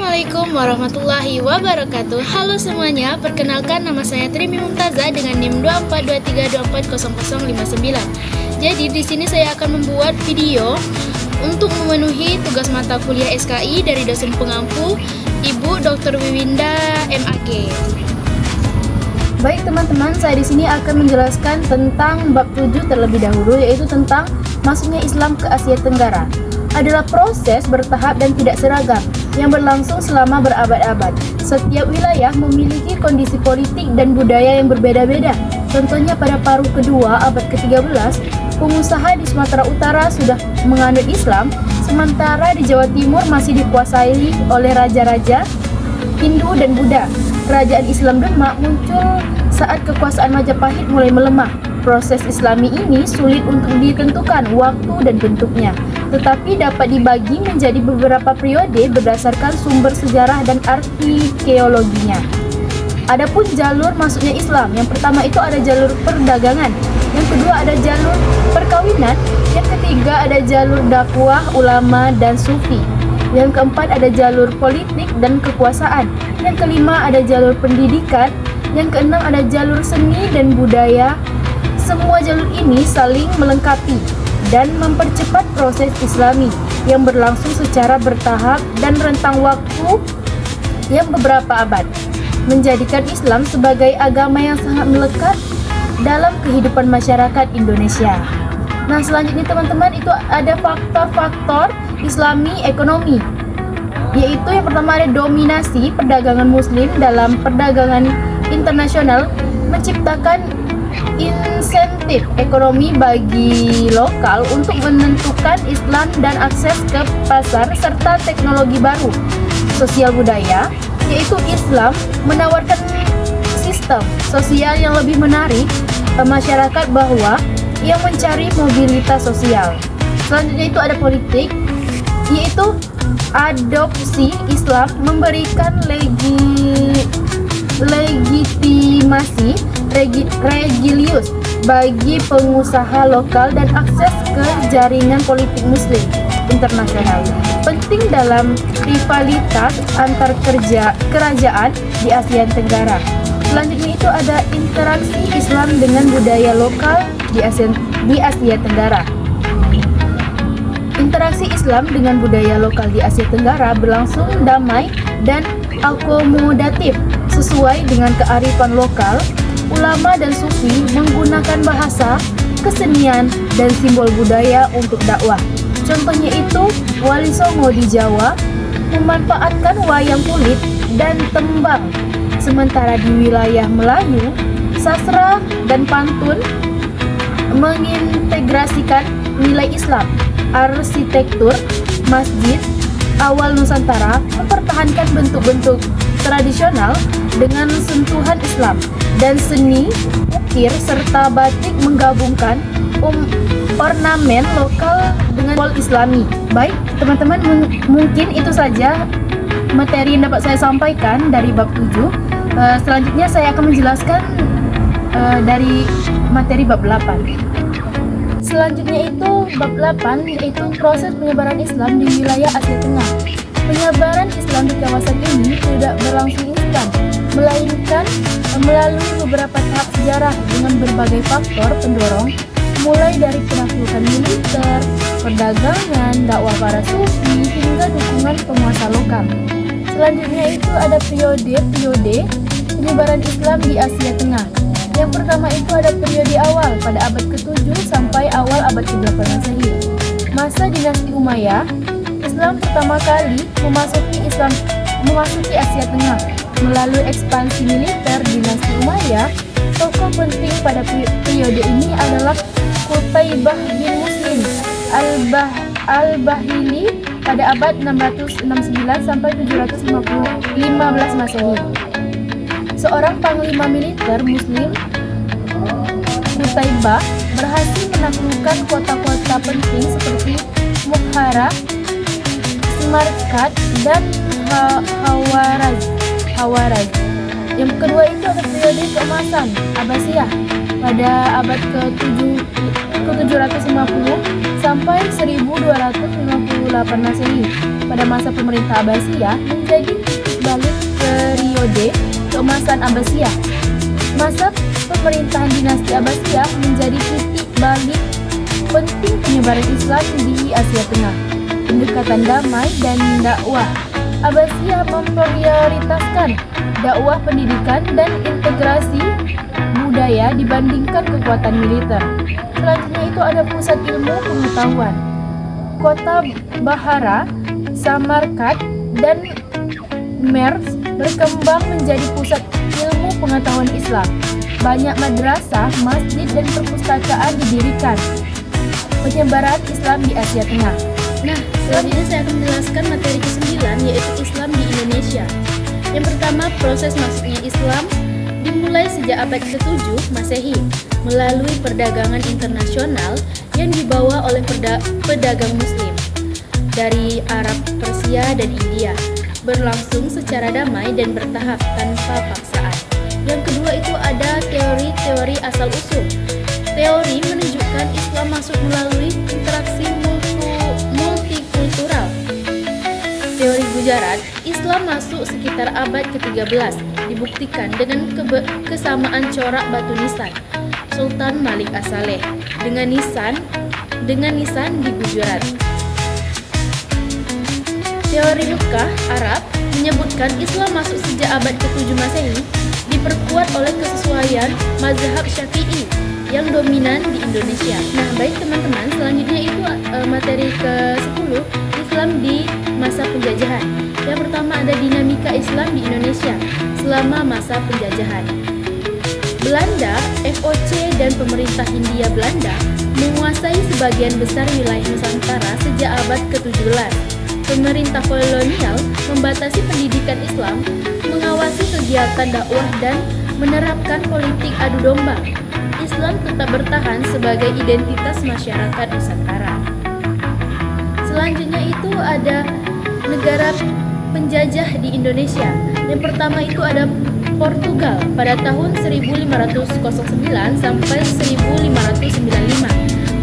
Assalamualaikum warahmatullahi wabarakatuh. Halo semuanya, perkenalkan nama saya Trimi Mumtaza dengan NIM 2423240059. Jadi di sini saya akan membuat video untuk memenuhi tugas mata kuliah SKI dari dosen pengampu Ibu Dr. Wiwinda MAG. Baik teman-teman, saya di sini akan menjelaskan tentang bab 7 terlebih dahulu, yaitu tentang masuknya Islam ke Asia Tenggara. Adalah proses bertahap dan tidak seragam yang berlangsung selama berabad-abad. Setiap wilayah memiliki kondisi politik dan budaya yang berbeda-beda. Contohnya pada paruh kedua abad ke-13, pengusaha di Sumatera Utara sudah menganut Islam, sementara di Jawa Timur masih dikuasai oleh raja-raja Hindu dan Buddha. Kerajaan Islam Demak muncul saat kekuasaan Majapahit mulai melemah. Proses Islami ini sulit untuk ditentukan waktu dan bentuknya, tetapi dapat dibagi menjadi beberapa periode berdasarkan sumber sejarah dan arkeologinya. Adapun jalur masuknya Islam, yang pertama itu ada jalur perdagangan, yang kedua ada jalur perkawinan, yang ketiga ada jalur dakwah, ulama, dan sufi, yang keempat ada jalur politik dan kekuasaan, yang kelima ada jalur pendidikan, yang keenam ada jalur seni dan budaya. Semua jalur ini saling melengkapi dan mempercepat proses Islami yang berlangsung secara bertahap dan rentang waktu yang beberapa abad, menjadikan Islam sebagai agama yang sangat melekat dalam kehidupan masyarakat Indonesia. Nah, selanjutnya teman-teman, itu ada faktor-faktor Islami ekonomi, yaitu yang pertama ada dominasi perdagangan Muslim dalam perdagangan internasional, menciptakan insentif ekonomi bagi lokal untuk menentukan Islam dan akses ke pasar serta teknologi baru. Sosial budaya, yaitu Islam menawarkan sistem sosial yang lebih menarik masyarakat bahwa ia mencari mobilitas sosial. Selanjutnya itu ada politik, yaitu adopsi Islam memberikan legitimasi religius bagi pengusaha lokal dan akses ke jaringan politik Muslim internasional. Penting dalam rivalitas antar kerajaan di Asia Tenggara. Selanjutnya itu ada interaksi Islam dengan budaya lokal di Asia Tenggara. Interaksi Islam dengan budaya lokal di Asia Tenggara berlangsung damai dan akomodatif sesuai dengan kearifan lokal. Ulama dan sufi menggunakan bahasa, kesenian, dan simbol budaya untuk dakwah. Contohnya itu Wali Songo di Jawa memanfaatkan wayang kulit dan tembang, sementara di wilayah Melayu, sastra dan pantun mengintegrasikan nilai Islam. Arsitektur masjid awal Nusantara mempertahankan bentuk-bentuk tradisional dengan sentuhan Islam, dan seni ukir serta batik menggabungkan ornamen lokal dengan simbol Islami. Baik teman-teman, mungkin itu saja materi yang dapat saya sampaikan dari bab 7. Selanjutnya saya akan menjelaskan dari materi bab 8. Selanjutnya itu bab 8, yaitu proses penyebaran Islam di wilayah Asia Tengah. Penyebaran Islam di kawasan ini tidak berlangsung instan, melainkan melalui beberapa tahap sejarah dengan berbagai faktor pendorong, mulai dari penaklukan militer, perdagangan, dakwah para sufi, hingga dukungan penguasa lokal. Selanjutnya itu ada periode penyebaran Islam di Asia Tengah. Yang pertama itu ada periode awal pada abad ke-7 sampai awal abad ke-8 Masehi. Masa dinasti Umayyah, Islam pertama kali memasuki Asia Tengah melalui ekspansi militer dinasti Umayyah. Tokoh penting pada periode ini adalah Qutaibah bin Muslim al-Bahili pada abad 669 sampai 715 Masehi. Seorang panglima militer Muslim, Qutaibah berhasil menaklukkan kota-kota penting seperti Bukhara, Samarkand, dan Hawaraz. Yang kedua itu ada periode keemasan Abbasiyah pada abad ke-750 sampai 1258 Masehi. Pada masa pemerintah Abbasiyah menjadi balik periode keemasan Abbasiyah. Masa pemerintahan dinasti Abbasiyah menjadi titik balik penting penyebaran Islam di Asia Tengah. Pendekatan damai dan dakwah. Abbasiyah memprioritaskan dakwah, pendidikan, dan integrasi budaya dibandingkan kekuatan militer. Selanjutnya itu ada pusat ilmu pengetahuan. Kota Bahara, Samarkand, dan Merv berkembang menjadi pusat ilmu pengetahuan Islam. Banyak madrasah, masjid, dan perpustakaan didirikan. Penyebaran Islam di Asia Tengah. Nah, selanjutnya saya akan menjelaskan materi ke-9, yaitu Islam di Indonesia. Yang pertama, proses masuknya Islam dimulai sejak abad ke-7 Masehi melalui perdagangan internasional yang dibawa oleh pedagang Muslim dari Arab, Persia, dan India, berlangsung secara damai dan bertahap tanpa paksaan. Yang kedua itu ada teori-teori asal-usul. Teori menunjukkan Islam masuk melalui interaksi multikultural. Teori Gujarat, Islam masuk sekitar abad ke-13, dibuktikan dengan kesamaan corak batu nisan Sultan Malik As-Saleh dengan nisan di Gujarat. Teori Mekah Arab menyebutkan Islam masuk sejak abad ke-7 Masehi, diperkuat oleh kesesuaian mazhab Syafi'i yang dominan di Indonesia. Nah, baik teman-teman, selanjutnya itu materi ke-10, Islam di masa penjajahan. Yang pertama ada dinamika Islam di Indonesia selama masa penjajahan. Belanda, VOC, dan pemerintah Hindia Belanda menguasai sebagian besar wilayah Nusantara sejak abad ke-17. Pemerintah kolonial membatasi pendidikan Islam, mengawasi kegiatan dakwah, dan menerapkan politik adu domba. Islam tetap bertahan sebagai identitas masyarakat Nusantara. Selanjutnya itu ada negara penjajah di Indonesia. Yang pertama itu ada Portugal pada tahun 1509 sampai 1595.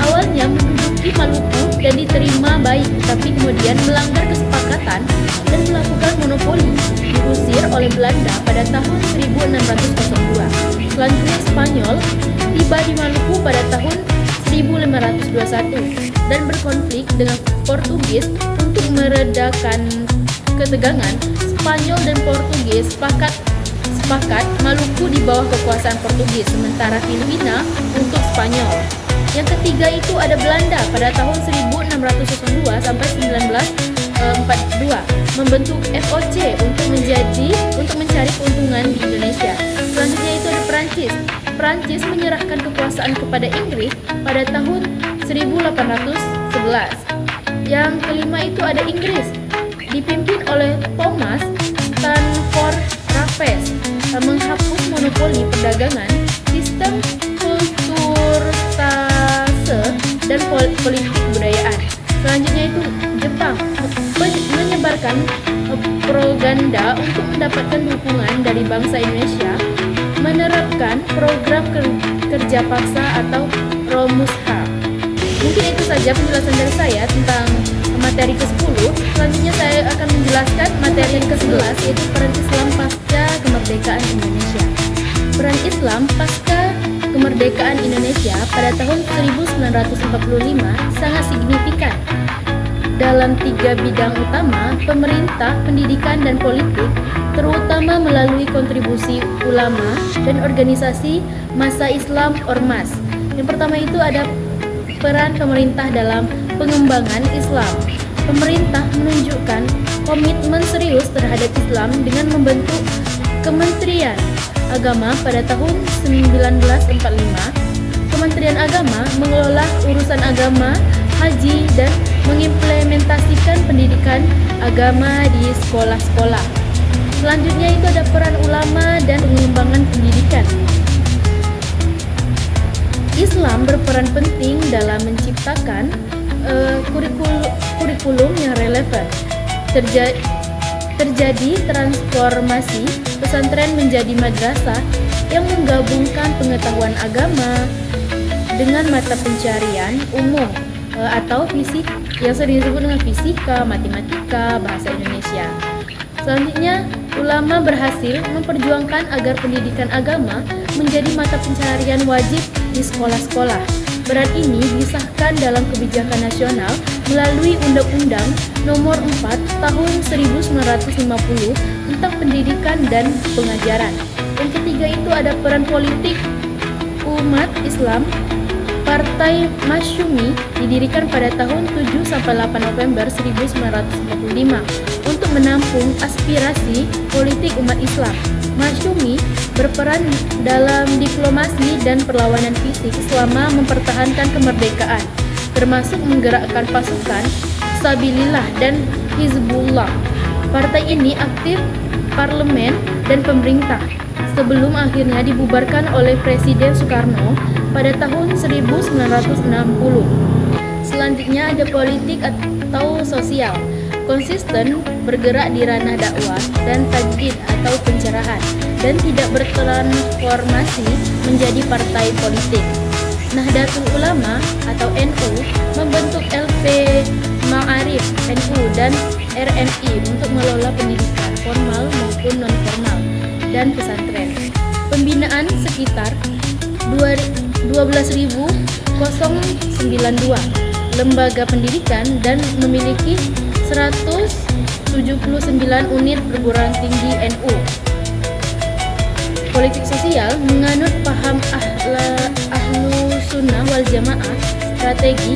Awalnya menduduki Maluku dan diterima baik, tapi kemudian melanggar kesepakatan dan melakukan monopoli, diusir oleh Belanda pada tahun 1602. Selanjutnya Spanyol tiba di Maluku pada tahun 1521 dan berkonflik dengan Portugis. Untuk meredakan ketegangan, Spanyol dan Portugis sepakat Maluku di bawah kekuasaan Portugis, sementara Filipina untuk Spanyol. Yang ketiga itu ada Belanda pada tahun 1602 sampai 1942 membentuk VOC untuk mencari keuntungan di Indonesia. Selanjutnya itu ada Perancis. Perancis menyerahkan kekuasaan kepada Inggris pada tahun 1811. Yang kelima itu ada Inggris, dipimpin oleh Thomas Stamford Raffles, menghapus monopoli perdagangan, sistem kulturstase, dan politik budayaan. Selanjutnya itu Jepang, menyebarkan propaganda untuk mendapatkan dukungan dari bangsa Indonesia, menerapkan program kerja paksa atau Romusha. Mungkin itu saja penjelasan dari saya tentang materi ke-10. Selanjutnya saya akan menjelaskan materi yang ke-11, yaitu peran Islam pasca kemerdekaan Indonesia. Peran Islam pasca kemerdekaan Indonesia pada tahun 1945 sangat signifikan dalam 3 bidang utama: pemerintah, pendidikan, dan politik, terutama melalui kontribusi ulama dan organisasi massa Islam Ormas. Yang pertama itu ada peran pemerintah dalam pengembangan Islam. Pemerintah menunjukkan komitmen serius terhadap Islam dengan membentuk Kementerian Agama pada tahun 1945. Kementerian Agama mengelola urusan agama, haji, dan mengimplementasikan pendidikan agama di sekolah-sekolah. Selanjutnya itu ada peran ulama dan pengembangan pendidikan. Islam berperan penting dalam menciptakan kurikulum yang relevan. Terjadi transformasi pesantren menjadi madrasah yang menggabungkan pengetahuan agama dengan mata pencarian umum atau fisik yang sering disebut dengan fisika, matematika, bahasa Indonesia. Selanjutnya ulama berhasil memperjuangkan agar pendidikan agama menjadi mata pencaharian wajib di sekolah-sekolah. Peran ini disahkan dalam kebijakan nasional melalui Undang-Undang Nomor 4 Tahun 1950 tentang Pendidikan dan Pengajaran. Yang ketiga itu ada peran politik umat Islam. Partai Masyumi didirikan pada tahun 7-8 November 1945 untuk menampung aspirasi politik umat Islam. Masyumi berperan dalam diplomasi dan perlawanan fisik selama mempertahankan kemerdekaan, termasuk menggerakkan pasukan Sabilillah dan Hizbullah. Partai ini aktif parlemen dan pemerintah sebelum akhirnya dibubarkan oleh Presiden Soekarno pada tahun 1960. Selanjutnya ada politik atau sosial. Konsisten bergerak di ranah dakwah dan tajdid atau pencerahan dan tidak bertransformasi menjadi partai politik. Nahdlatul Ulama atau NU membentuk LP Ma'arif NU dan RMI untuk mengelola pendidikan formal maupun non-formal dan pesantren. Pembinaan sekitar 12.092 lembaga pendidikan dan memiliki 179 unit perguruan tinggi NU. Politik sosial menganut paham ahlu sunnah wal jamaah. Strategi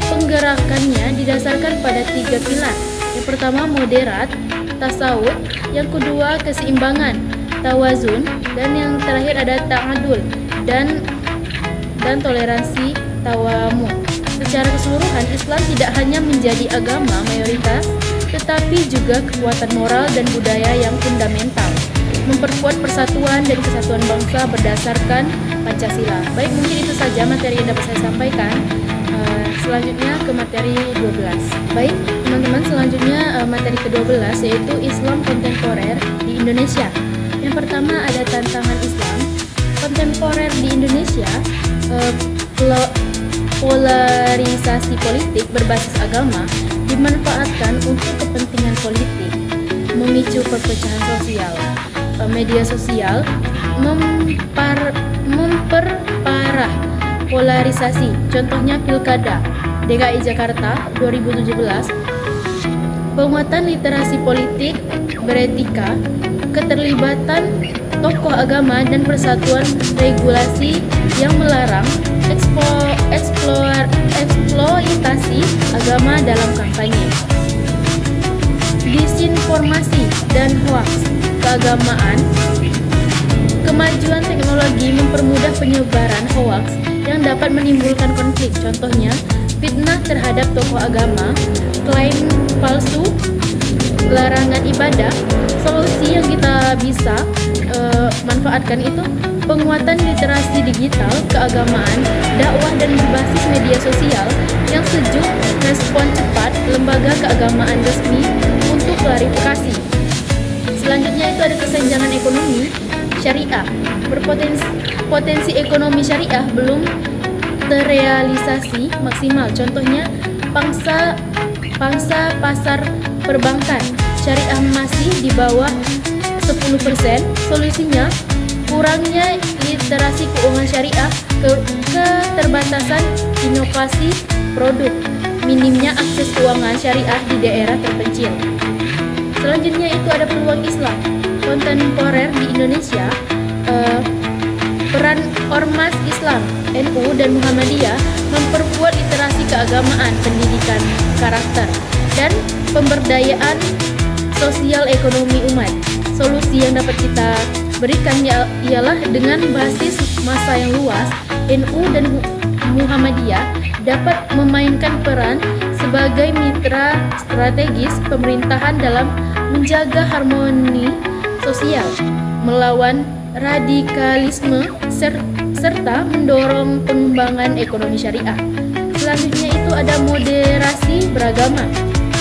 penggerakannya didasarkan pada 3 pilar. Yang pertama moderat, tasawuf, yang kedua keseimbangan, tawazun, dan yang terakhir ada ta'adul dan toleransi tawamu. Secara keseluruhan, Islam tidak hanya menjadi agama mayoritas, tetapi juga kekuatan moral dan budaya yang fundamental, memperkuat persatuan dan kesatuan bangsa berdasarkan Pancasila. Baik, mungkin itu saja materi yang dapat saya sampaikan. Selanjutnya ke materi 12. Baik, teman-teman, selanjutnya materi ke-12 yaitu Islam kontemporer di Indonesia. Yang pertama ada tantangan Islam kontemporer di Indonesia. Polarisasi politik berbasis agama dimanfaatkan untuk kepentingan politik, memicu perpecahan sosial. Media sosial memperparah polarisasi. Contohnya Pilkada DKI Jakarta 2017. Penguatan literasi politik beretika, keterlibatan tokoh agama dan persatuan regulasi yang melarang eksploitasi agama dalam kampanye. Disinformasi dan hoaks keagamaan. Kemajuan teknologi mempermudah penyebaran hoaks yang dapat menimbulkan konflik. Contohnya, fitnah terhadap tokoh agama, klaim palsu, larangan ibadah. Solusi yang kita bisa manfaatkan itu penguatan literasi digital, keagamaan, dakwah dan berbasis media sosial yang sejuk, respon cepat, lembaga keagamaan resmi untuk klarifikasi. Selanjutnya itu ada kesenjangan ekonomi syariah. Berpotensi ekonomi syariah belum terrealisasi maksimal. Contohnya pangsa pasar perbankan syariah masih di bawah 10%. Solusinya kurangnya literasi keuangan syariah, keterbatasan inovasi produk, minimnya akses keuangan syariah di daerah terpencil. Selanjutnya itu ada peluang Islam kontemporer di Indonesia. Peran Ormas Islam, NU dan Muhammadiyah memperkuat literasi keagamaan, pendidikan karakter, dan pemberdayaan sosial ekonomi umat. Solusi yang dapat kita berikan ialah dengan basis massa yang luas, NU dan Muhammadiyah dapat memainkan peran sebagai mitra strategis pemerintahan dalam menjaga harmoni sosial, melawan radikalisme, serta mendorong pengembangan ekonomi syariah. Selanjutnya itu ada moderasi beragama.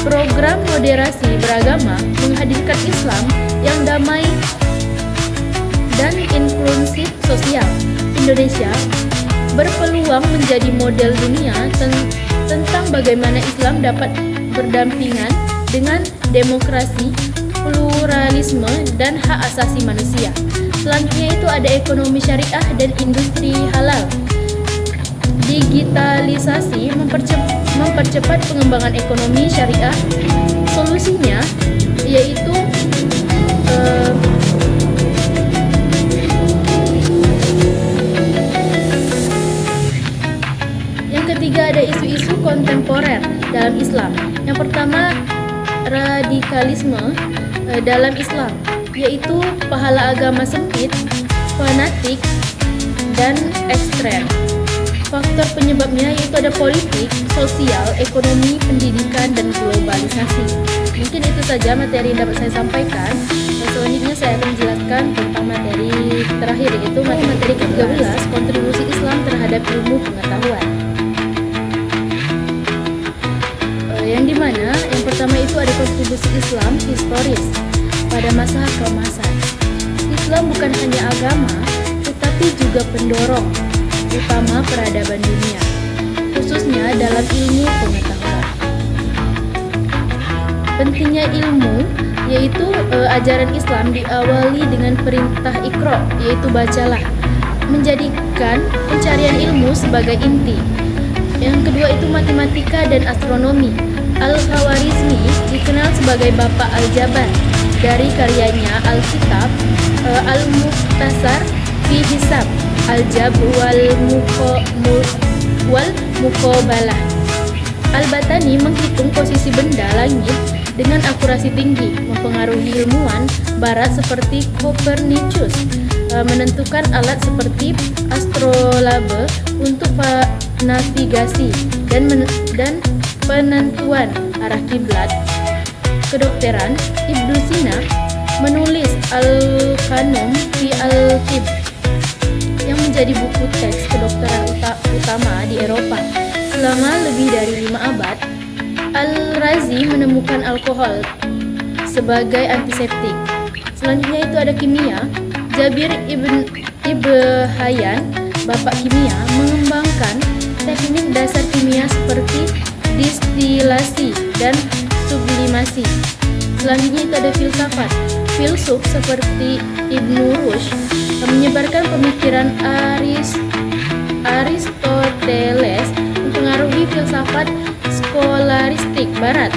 Program moderasi beragama menghadirkan Islam yang damai dan inklusif sosial. Indonesia berpeluang menjadi model dunia tentang bagaimana Islam dapat berdampingan dengan demokrasi, pluralisme, dan hak asasi manusia. Selanjutnya itu ada ekonomi syariah dan industri halal. Digitalisasi mempercepat pengembangan ekonomi syariah. Solusinya yaitu yang ketiga ada isu-isu kontemporer dalam Islam. Yang pertama, radikalisme dalam Islam, yaitu pahala agama sempit, fanatik, dan ekstrem. Faktor penyebabnya yaitu ada politik, sosial, ekonomi, pendidikan, dan globalisasi. Mungkin itu saja materi yang dapat saya sampaikan. Selanjutnya saya akan menjelaskan tentang materi terakhir, yaitu materi ke-13, kontribusi Islam terhadap ilmu pengetahuan. Yang dimana yang pertama itu ada kontribusi Islam historis pada masa keemasan. Islam bukan hanya agama, tetapi juga pendorong utama peradaban dunia, khususnya dalam ilmu pengetahuan. Pentingnya ilmu, yaitu ajaran Islam diawali dengan perintah Iqra, yaitu bacalah, menjadikan pencarian ilmu sebagai inti. Yang kedua itu matematika dan astronomi. Al-Khawarizmi dikenal sebagai Bapak Al-Jabar dari karyanya Alkitab Al-Mukhtasar fi Hisab, Al-Jab wal Muqabalah. Al-Batani menghitung posisi benda langit dengan akurasi tinggi, mempengaruhi ilmuwan barat seperti Copernicus, menentukan alat seperti astrolabe untuk navigasi dan penentuan arah kiblat. Kedokteran, Ibnu Sina menulis Al-Kanum fi Al-Tib yang menjadi buku teks kedokteran utama di Eropa selama lebih dari 5 abad. Al-Razi menemukan alkohol sebagai antiseptik. Selanjutnya itu ada kimia. Jabir Ibn Hayyan, bapak kimia, mengembangkan teknik dasar kimia seperti distilasi dan sublimasi. Selanjutnya itu ada filsafat. Filsuf seperti Ibnu Rushd menyebarkan pemikiran Aristoteles, mempengaruhi filsafat skolaristik barat.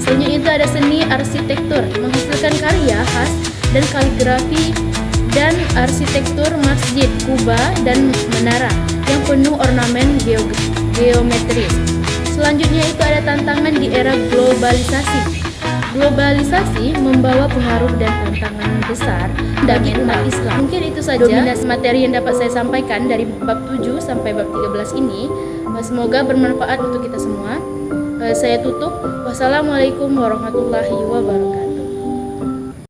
Selanjutnya itu ada seni arsitektur, menghasilkan karya khas dan kaligrafi dan arsitektur masjid, kubah, dan menara yang penuh ornamen geometris. Selanjutnya itu ada tantangan di era globalisasi. Globalisasi membawa pengaruh dan tantangan besar bagi umat Islam. Mungkin itu saja dominasi materi yang dapat saya sampaikan dari bab 7 sampai bab 13 ini. Semoga bermanfaat untuk kita semua. Saya tutup. Wassalamualaikum warahmatullahi wabarakatuh.